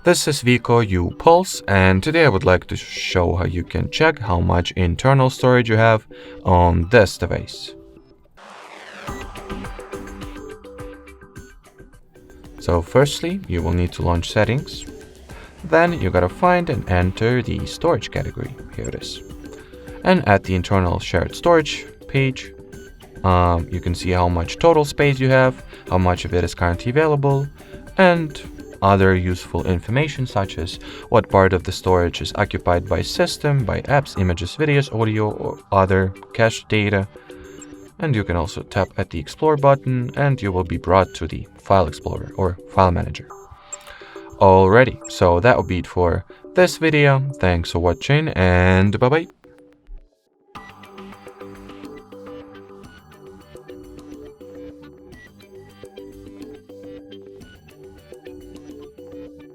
This is WIKO U Pulse, and today I would like to show how you can check how much internal storage you have on this device. So firstly, you will need to launch settings. Then you gotta find and enter the storage category. Here it is. And at the internal shared storage page, you can see how much total space you have, how much of it is currently available, and other useful information such as what part of the storage is occupied by system, by apps, images, videos, audio, or other cached data. And you can also tap at the Explore button and you will be brought to the File Explorer or File Manager. Alrighty, so that will be it for this video. Thanks for watching and bye-bye.